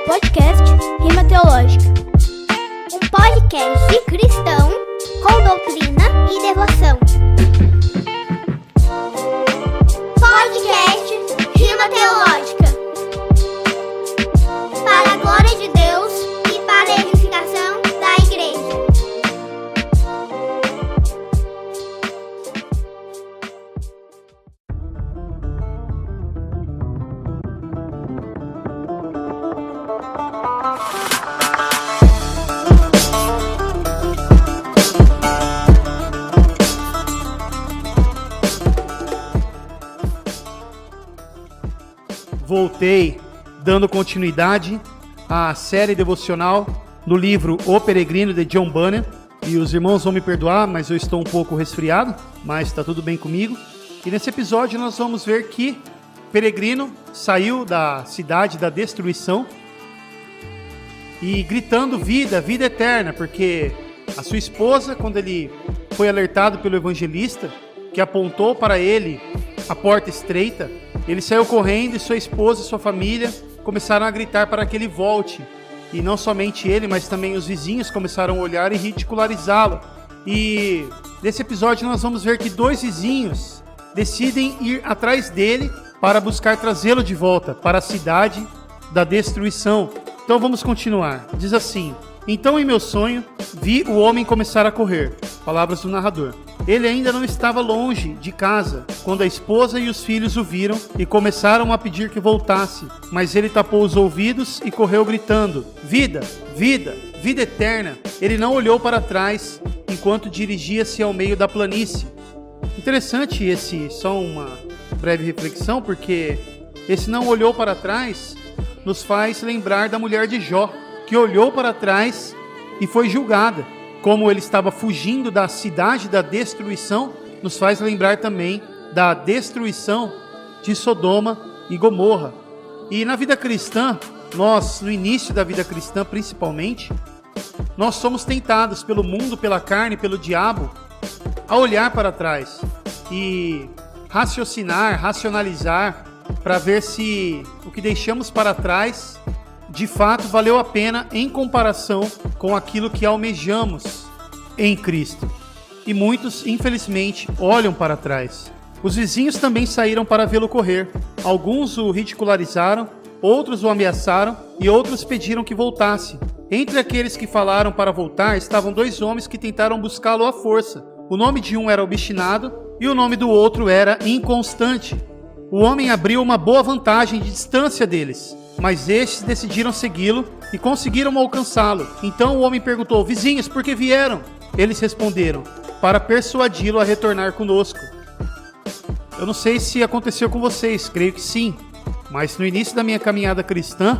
podcast Rima Teológica, um podcast cristão com doutrina e devoção. Podcast Rima Teológica, para a glória de Deus e para a edificação da igreja. Voltei dando continuidade à série devocional no livro O Peregrino, de John Bunyan. E os irmãos vão me perdoar, mas eu estou um pouco resfriado, mas está tudo bem comigo. E nesse episódio nós vamos ver que o peregrino saiu da cidade da destruição e gritando vida, vida eterna, porque a sua esposa, quando ele foi alertado pelo evangelista, que apontou para ele a porta estreita, ele saiu correndo e sua esposa e sua família começaram a gritar para que ele volte. E não somente ele, mas também os vizinhos começaram a olhar e ridicularizá-lo. E nesse episódio nós vamos ver que dois vizinhos decidem ir atrás dele para buscar trazê-lo de volta para a cidade da destruição. Então vamos continuar. Diz assim: então em meu sonho vi o homem começar a correr. Palavras do narrador. Ele ainda não estava longe de casa, quando a esposa e os filhos o viram e começaram a pedir que voltasse. Mas ele tapou os ouvidos e correu gritando: vida, vida, vida eterna. Ele não olhou para trás enquanto dirigia-se ao meio da planície. Interessante esse, só uma breve reflexão, porque esse não olhou para trás nos faz lembrar da mulher de Jó, que olhou para trás e foi julgada. Como ele estava fugindo da cidade da destruição, nos faz lembrar também da destruição de Sodoma e Gomorra. E na vida cristã, nós, no início da vida cristã principalmente, nós somos tentados pelo mundo, pela carne, pelo diabo, a olhar para trás e racionalizar, para ver se o que deixamos para trás de fato valeu a pena em comparação com aquilo que almejamos em Cristo. E muitos, infelizmente, olham para trás. Os vizinhos também saíram para vê-lo correr. Alguns o ridicularizaram, outros o ameaçaram e outros pediram que voltasse. Entre aqueles que falaram para voltar estavam dois homens que tentaram buscá-lo à força. O nome de um era Obstinado e o nome do outro era Inconstante. O homem abriu uma boa vantagem de distância deles, mas estes decidiram segui-lo e conseguiram alcançá-lo. Então o homem perguntou: vizinhos, por que vieram? Eles responderam: para persuadi-lo a retornar conosco. Eu não sei se aconteceu com vocês, creio que sim, mas no início da minha caminhada cristã,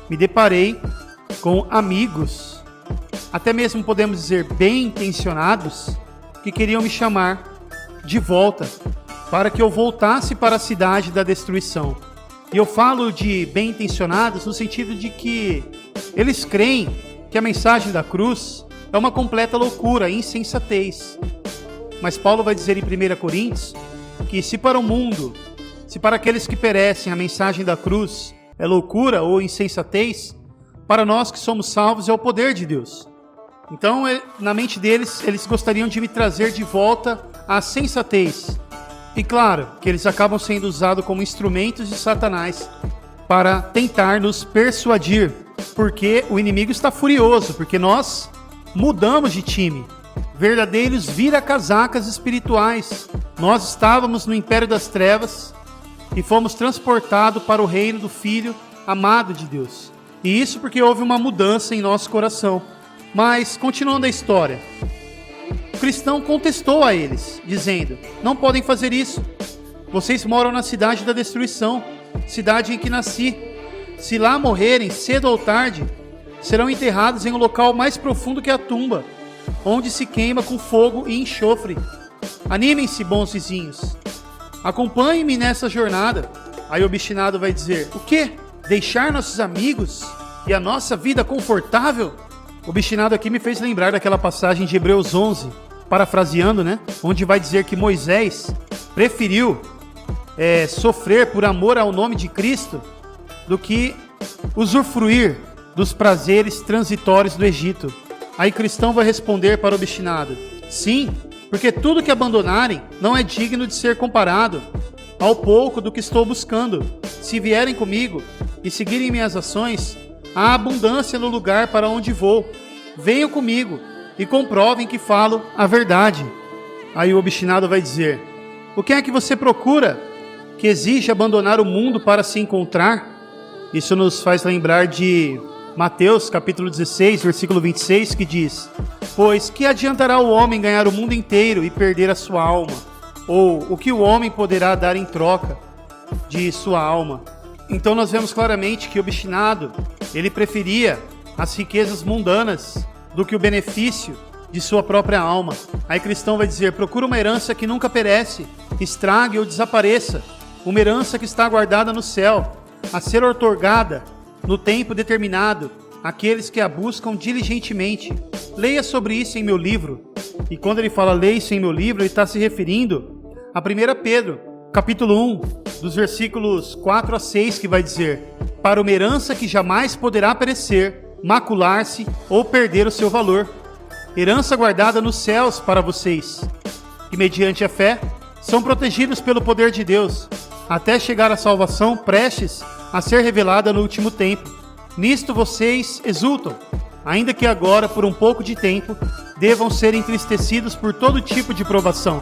me deparei com amigos, até mesmo podemos dizer bem intencionados, que queriam me chamar de volta, para que eu voltasse para a cidade da destruição. E eu falo de bem-intencionados no sentido de que eles creem que a mensagem da cruz é uma completa loucura, insensatez. Mas Paulo vai dizer em 1 Coríntios que se para o mundo, se para aqueles que perecem a mensagem da cruz é loucura ou insensatez, para nós que somos salvos é o poder de Deus. Então, na mente deles, eles gostariam de me trazer de volta à sensatez. E claro, que eles acabam sendo usados como instrumentos de Satanás para tentar nos persuadir, porque o inimigo está furioso, porque nós mudamos de time, verdadeiros vira-casacas espirituais. Nós estávamos no império das trevas e fomos transportados para o reino do Filho amado de Deus. E isso porque houve uma mudança em nosso coração. Mas, continuando a história, o cristão contestou a eles, dizendo: não podem fazer isso. Vocês moram na cidade da destruição, cidade em que nasci. Se lá morrerem, cedo ou tarde, serão enterrados em um local mais profundo que a tumba, onde se queima com fogo e enxofre. Animem-se, bons vizinhos. Acompanhem-me nessa jornada. Aí o Obstinado vai dizer: o quê? Deixar nossos amigos e a nossa vida confortável? O Obstinado aqui me fez lembrar daquela passagem de Hebreus 11, parafraseando, né? Onde vai dizer que Moisés preferiu sofrer por amor ao nome de Cristo do que usufruir dos prazeres transitórios do Egito. Aí cristão vai responder para o obstinado: sim, porque tudo que abandonarem não é digno de ser comparado ao pouco do que estou buscando. Se vierem comigo e seguirem minhas ações, há abundância no lugar para onde vou. Venham comigo e comprovem que falo a verdade. Aí o obstinado vai dizer: o que é que você procura, que exige abandonar o mundo para se encontrar? Isso nos faz lembrar de Mateus capítulo 16, versículo 26, que diz: pois que adiantará o homem ganhar o mundo inteiro e perder a sua alma? Ou o que o homem poderá dar em troca de sua alma? Então nós vemos claramente que o obstinado, ele preferia as riquezas mundanas do que o benefício de sua própria alma. Aí cristão vai dizer: procura uma herança que nunca perece, estrague ou desapareça, uma herança que está guardada no céu, a ser outorgada no tempo determinado àqueles que a buscam diligentemente. Leia sobre isso em meu livro. E quando ele fala leia isso em meu livro, ele está se referindo a 1 Pedro, capítulo 1, dos versículos 4 a 6, que vai dizer: para uma herança que jamais poderá perecer, macular-se ou perder o seu valor. Herança guardada nos céus para vocês, que mediante a fé são protegidos pelo poder de Deus, até chegar à salvação prestes a ser revelada no último tempo. Nisto vocês exultam, ainda que agora, por um pouco de tempo, devam ser entristecidos por todo tipo de provação.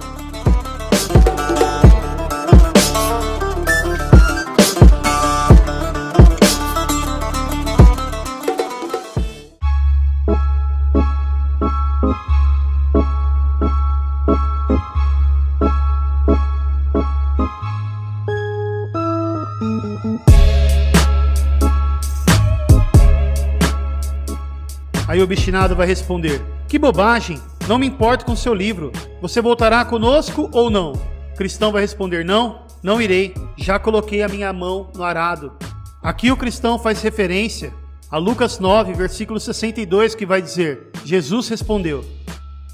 Aí o obstinado vai responder: que bobagem, não me importo com seu livro, você voltará conosco ou não? O cristão vai responder: não, não irei, já coloquei a minha mão no arado. Aqui o cristão faz referência a Lucas 9, versículo 62, que vai dizer: Jesus respondeu: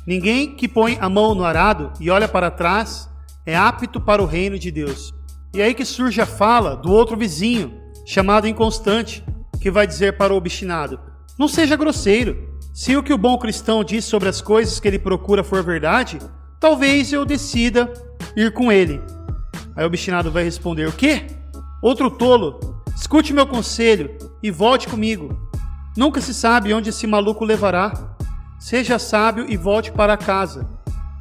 ninguém que põe a mão no arado e olha para trás é apto para o reino de Deus. E aí que surge a fala do outro vizinho, chamado inconstante, que vai dizer para o obstinado: não seja grosseiro. Se o que o bom cristão diz sobre as coisas que ele procura for verdade, talvez eu decida ir com ele. Aí o obstinado vai responder: o quê? Outro tolo, escute meu conselho e volte comigo. Nunca se sabe onde esse maluco levará. Seja sábio e volte para casa.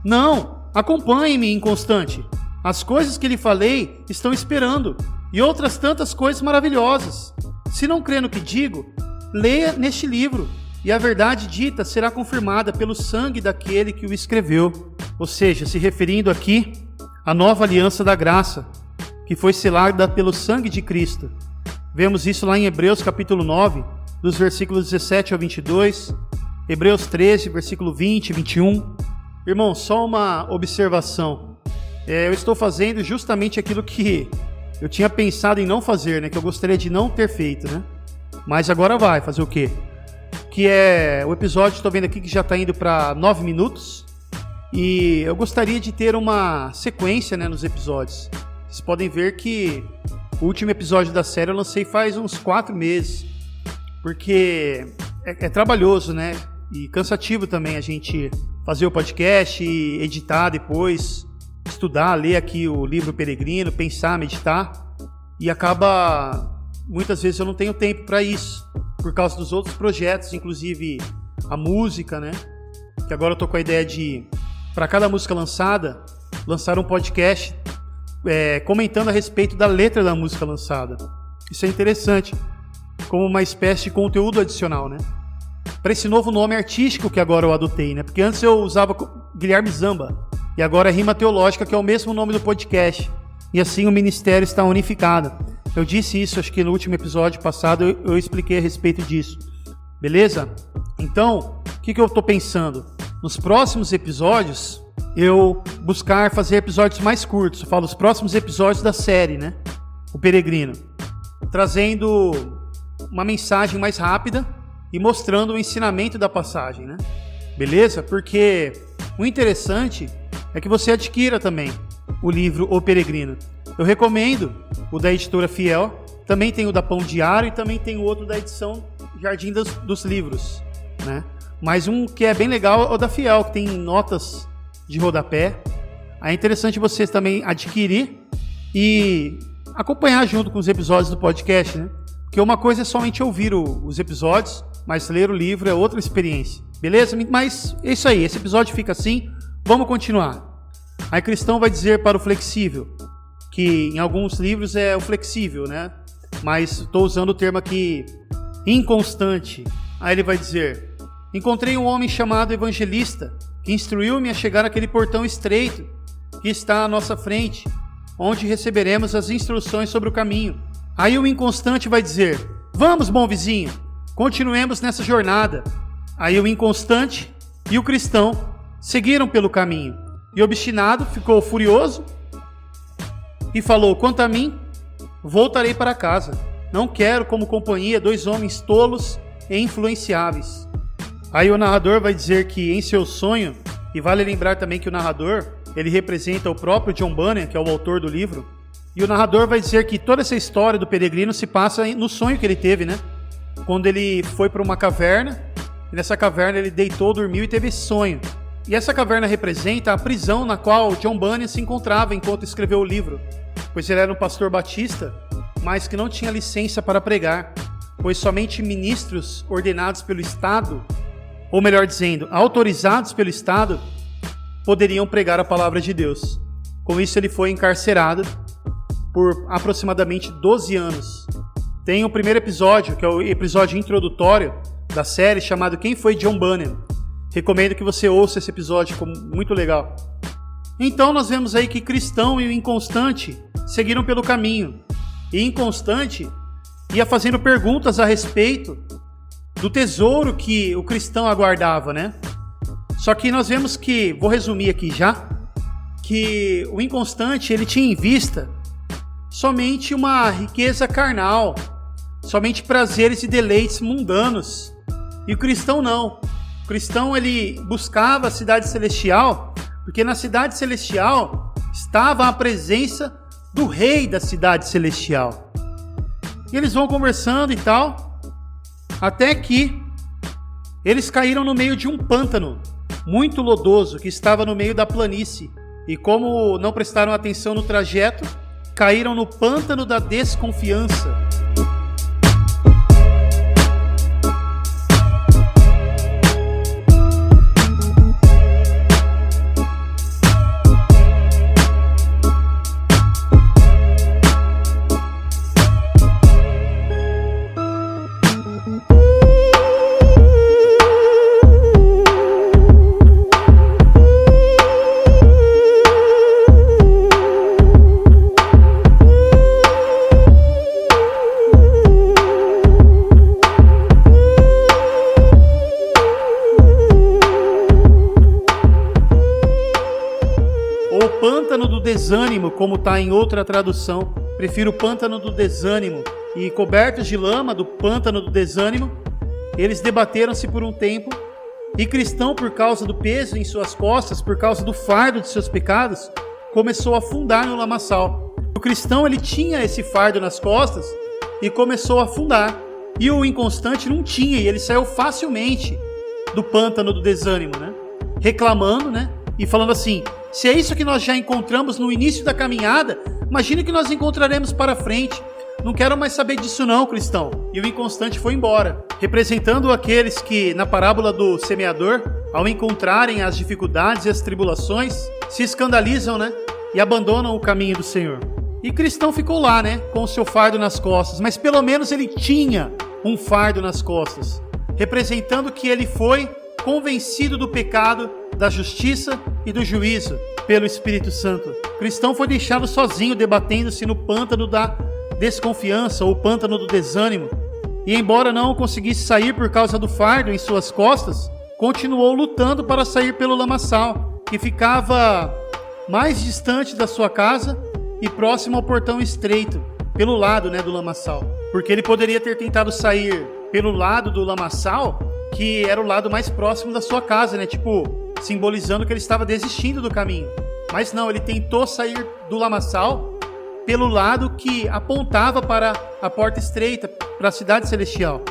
Não, acompanhe-me, inconstante. As coisas que lhe falei estão esperando, e outras tantas coisas maravilhosas. Se não crê no que digo, leia neste livro, e a verdade dita será confirmada pelo sangue daquele que o escreveu. Ou seja, se referindo aqui à nova aliança da graça, que foi selada pelo sangue de Cristo. Vemos isso lá em Hebreus capítulo 9, dos versículos 17 ao 22, Hebreus 13, versículo 20 e 21. Irmão, só uma observação. Eu estou fazendo justamente aquilo que eu tinha pensado em não fazer, né? Que eu gostaria de não ter feito, né? Mas agora vai, fazer o quê? Que é o episódio, estou vendo aqui que já está indo para 9 minutos. E eu gostaria de ter uma sequência, né, nos episódios. Vocês podem ver que o último episódio da série eu lancei faz uns 4 meses. Porque é trabalhoso, né? E cansativo também a gente fazer o podcast, editar depois, estudar, ler aqui o livro Peregrino, pensar, meditar. E acaba... muitas vezes eu não tenho tempo para isso, por causa dos outros projetos, inclusive a música, né? Que agora eu tô com a ideia de, para cada música lançada, lançar um podcast comentando a respeito da letra da música lançada. Isso é interessante, como uma espécie de conteúdo adicional, né? Para esse novo nome artístico que agora eu adotei, né? Porque antes eu usava Guilherme Zamba, e agora é Rima Teológica, que é o mesmo nome do podcast. E assim o ministério está unificado. Eu disse isso, acho que no último episódio passado eu expliquei a respeito disso. Beleza? Então, o que eu estou pensando? Nos próximos episódios, eu buscar fazer episódios mais curtos. Eu falo os próximos episódios da série, né? O Peregrino. Trazendo uma mensagem mais rápida e mostrando o ensinamento da passagem, né? Beleza? Porque o interessante é que você adquira também o livro O Peregrino. Eu recomendo o da editora Fiel, também tem o da Pão Diário e também tem o outro da edição Jardim dos Livros, né? Mas um que é bem legal é o da Fiel, que tem notas de rodapé. Aí é interessante você também adquirir e acompanhar junto com os episódios do podcast, né? Porque uma coisa é somente ouvir os episódios, mas ler o livro é outra experiência. Beleza? Mas é isso aí, esse episódio fica assim. Vamos continuar. Aí Cristão vai dizer para o flexível, que em alguns livros é o flexível, né? Mas estou usando o termo aqui, inconstante. Aí ele vai dizer: encontrei um homem chamado evangelista, que instruiu-me a chegar àquele portão estreito que está à nossa frente, onde receberemos as instruções sobre o caminho. Aí o inconstante vai dizer: vamos, bom vizinho, continuemos nessa jornada. Aí o inconstante e o cristão seguiram pelo caminho. E o obstinado ficou furioso e falou: quanto a mim, voltarei para casa. Não quero como companhia 2 homens tolos e influenciáveis. Aí o narrador vai dizer que em seu sonho, e vale lembrar também que o narrador, ele representa o próprio John Bunyan, que é o autor do livro, e o narrador vai dizer que toda essa história do peregrino se passa no sonho que ele teve, né? Quando ele foi para uma caverna, e nessa caverna ele deitou, dormiu e teve esse sonho. E essa caverna representa a prisão na qual John Bunyan se encontrava enquanto escreveu o livro, pois ele era um pastor batista, mas que não tinha licença para pregar, pois somente ministros ordenados pelo Estado, ou melhor dizendo, autorizados pelo Estado, poderiam pregar a palavra de Deus. Com isso ele foi encarcerado por aproximadamente 12 anos. Tem o primeiro episódio, que é o episódio introdutório da série, chamado Quem Foi John Bunyan? Recomendo que você ouça esse episódio, ficou muito legal. Então nós vemos aí que cristão e o inconstante seguiram pelo caminho. E inconstante ia fazendo perguntas a respeito do tesouro que o cristão aguardava, né? Só que nós vemos que, vou resumir aqui já, que o inconstante ele tinha em vista somente uma riqueza carnal, somente prazeres e deleites mundanos. E o cristão não. O cristão ele buscava a cidade celestial, porque na cidade celestial estava a presença do rei da cidade celestial. E eles vão conversando e tal, até que eles caíram no meio de um pântano muito lodoso que estava no meio da planície. E como não prestaram atenção no trajeto, caíram no pântano da desconfiança. Desânimo, como está em outra tradução. Prefiro o pântano do desânimo. E cobertos de lama do pântano do desânimo, eles debateram-se por um tempo. E cristão, por causa do peso em suas costas, por causa do fardo de seus pecados, começou a afundar no lamaçal. O cristão ele tinha esse fardo nas costas e começou a afundar. E o inconstante não tinha, e ele saiu facilmente do pântano do desânimo, né? Reclamando, né? E falando assim: se é isso que nós já encontramos no início da caminhada, imagine o que nós encontraremos para frente. Não quero mais saber disso não, cristão. E o inconstante foi embora, representando aqueles que, na parábola do semeador, ao encontrarem as dificuldades e as tribulações, se escandalizam, né? E abandonam o caminho do Senhor. E cristão ficou lá, né? Com o seu fardo nas costas, mas pelo menos ele tinha um fardo nas costas, representando que ele foi convencido do pecado, da justiça e do juízo pelo Espírito Santo. O cristão foi deixado sozinho, debatendo-se no pântano da desconfiança ou pântano do desânimo. E embora não conseguisse sair por causa do fardo em suas costas, continuou lutando para sair pelo lamaçal, que ficava mais distante da sua casa e próximo ao portão estreito, pelo lado, né, do lamaçal. Porque ele poderia ter tentado sair pelo lado do lamaçal, que era o lado mais próximo da sua casa, né? Tipo, simbolizando que ele estava desistindo do caminho. Mas não, ele tentou sair do lamaçal pelo lado que apontava para a porta estreita, para a cidade celestial.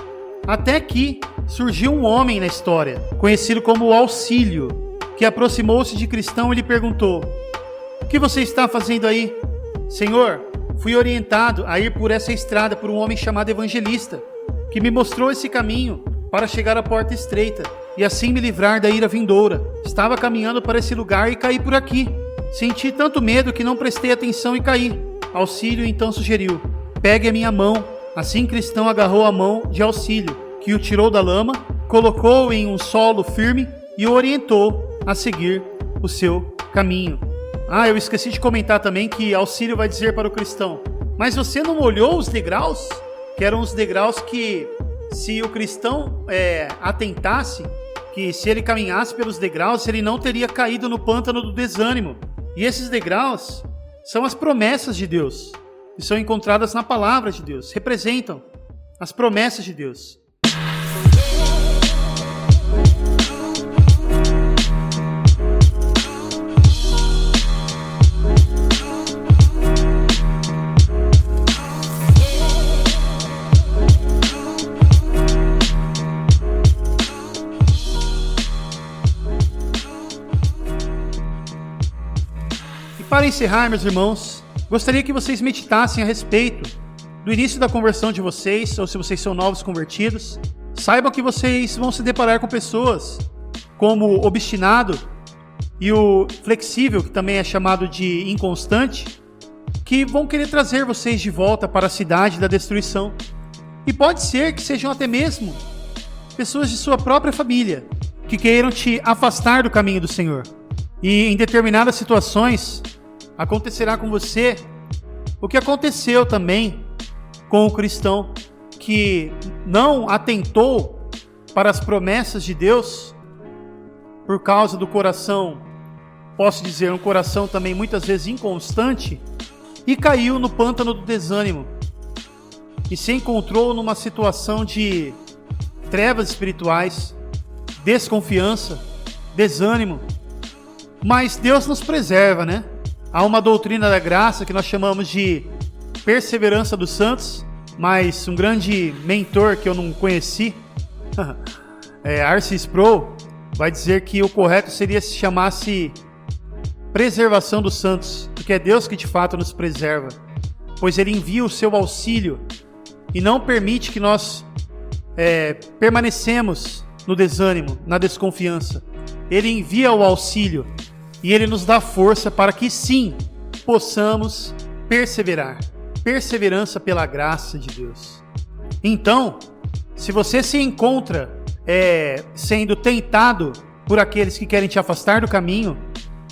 Até que surgiu um homem na história, conhecido como o Auxílio, que aproximou-se de Cristão e lhe perguntou: "O que você está fazendo aí?" "Senhor, fui orientado a ir por essa estrada por um homem chamado Evangelista, que me mostrou esse caminho para chegar à porta estreita e assim me livrar da ira vindoura. Estava caminhando para esse lugar e caí por aqui. Senti tanto medo que não prestei atenção e caí." Auxílio então sugeriu: "Pegue a minha mão." Assim Cristão agarrou a mão de Auxílio, que o tirou da lama, colocou em um solo firme e o orientou a seguir o seu caminho. Eu esqueci de comentar também que Auxílio vai dizer para o Cristão: "Mas você não olhou os degraus?" Que eram os degraus que, se o cristão atentasse, que se ele caminhasse pelos degraus, ele não teria caído no pântano do desânimo. E esses degraus são as promessas de Deus, que são encontradas na palavra de Deus, representam as promessas de Deus. Para encerrar, meus irmãos, gostaria que vocês meditassem a respeito do início da conversão de vocês, ou se vocês são novos convertidos. Saibam que vocês vão se deparar com pessoas como o obstinado e o flexível, que também é chamado de inconstante, que vão querer trazer vocês de volta para a cidade da destruição. E pode ser que sejam até mesmo pessoas de sua própria família, que queiram te afastar do caminho do Senhor. E em determinadas situações acontecerá com você o que aconteceu também com o cristão, que não atentou para as promessas de Deus por causa do coração, posso dizer, um coração também muitas vezes inconstante, e caiu no pântano do desânimo e se encontrou numa situação de trevas espirituais, desconfiança, desânimo. Mas Deus nos preserva, né? Há uma doutrina da graça que nós chamamos de perseverança dos santos, mas um grande mentor que eu não conheci, R.C. Sproul, vai dizer que o correto seria se chamasse preservação dos santos, porque é Deus que de fato nos preserva, pois Ele envia o seu auxílio e não permite que nós permanecemos no desânimo, na desconfiança. Ele envia o auxílio e Ele nos dá força para que sim, possamos perseverar. Perseverança pela graça de Deus. Então, se você se encontra sendo tentado por aqueles que querem te afastar do caminho,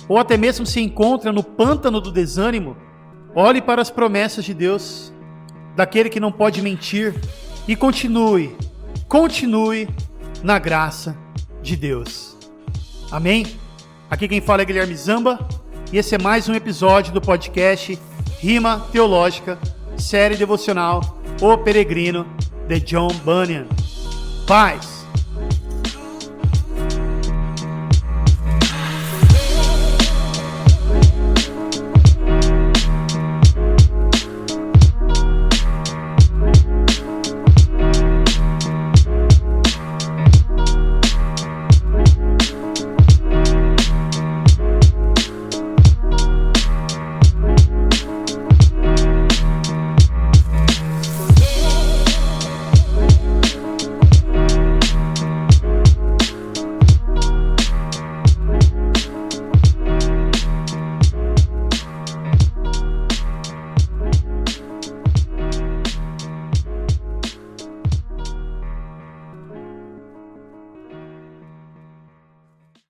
ou até mesmo se encontra no pântano do desânimo, olhe para as promessas de Deus, daquele que não pode mentir, e continue na graça de Deus. Amém? Aqui quem fala é Guilherme Zamba, e esse é mais um episódio do podcast Rima Teológica, série devocional O Peregrino, de John Bunyan. Paz!